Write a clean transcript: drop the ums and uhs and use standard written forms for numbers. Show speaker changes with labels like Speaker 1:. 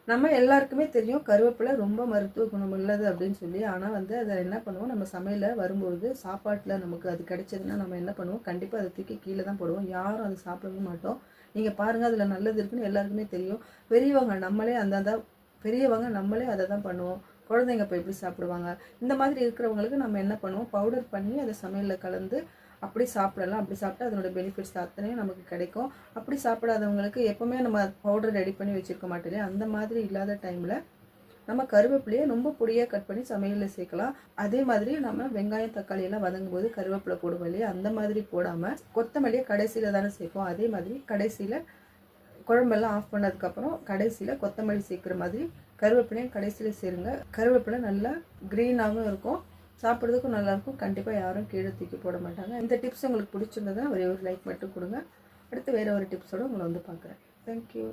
Speaker 1: நம்ம எல்லாருக்குமே தெரியும் கருவேப்பிலை ரொம்ப மருத்துவ குணம் உள்ளது அப்படின்னு சொல்லி. ஆனால் வந்து அதை என்ன பண்ணுவோம், நம்ம சமையலில் வரும்பொழுது சாப்பாட்டில் நமக்கு அது கிடைச்சதுன்னா நம்ம என்ன பண்ணுவோம், கண்டிப்பாக அதை தூக்கி கீழே தான் போடுவோம். யாரும் அதை சாப்பிடவே மாட்டோம். நீங்கள் பாருங்கள், அதில் நல்லது இருக்குன்னு எல்லாருக்குமே தெரியும். பெரியவங்க நம்மளே பெரியவங்க நம்மளே அதை தான் பண்ணுவோம். குழந்தைங்க இப்போ எப்படி சாப்பிடுவாங்க? இந்த மாதிரி இருக்கிறவங்களுக்கு நம்ம என்ன பண்ணுவோம், பவுடர் பண்ணி அதை சமையலில் கலந்து அப்படி சாப்பிடலாம். அப்படி சாப்பிட்டா அதனோட பெனிஃபிட்ஸ் அத்தனையும் நமக்கு கிடைக்கும். அப்படி சாப்பிடாதவங்களுக்கு எப்போவுமே நம்ம பவுடர் ரெடி பண்ணி வச்சுருக்க மாட்டோம் இல்லையா, அந்த மாதிரி இல்லாத டைமில் நம்ம கருவேப்பிலையை ரொம்ப பொடியாக கட் பண்ணி சமையலில் சேர்க்கலாம். அதே மாதிரி நம்ம வெங்காயம் தக்காளி எல்லாம் வதங்கும் போது கருவேப்பிலை போடுவோம் இல்லையா, அந்த மாதிரி போடாமல் கொத்தமல்லியை கடைசியில் தானே சேர்ப்போம். அதே மாதிரி கடைசியில் குழம்பெல்லாம் ஆஃப் பண்ணதுக்கப்புறம் கடைசியில் கொத்தமல்லி சேர்க்குற மாதிரி கருவேப்பிலையும் கடைசியில் சேருங்க. கருவேப்பிலை நல்லா க்ரீனாகவும் இருக்கும், சாப்பிட்றதுக்கும் நல்லாயிருக்கும். கண்டிப்பாக யாரும் கீழே தூக்கி போட மாட்டாங்க. இந்த டிப்ஸ் உங்களுக்கு பிடிச்சிருந்ததுன்னா ஒரே ஒரு லைக் மட்டும் கொடுங்க. அடுத்து வேறு ஒரு டிப்ஸோடு உங்களை வந்து பார்க்குறேன். தேங்க்யூ.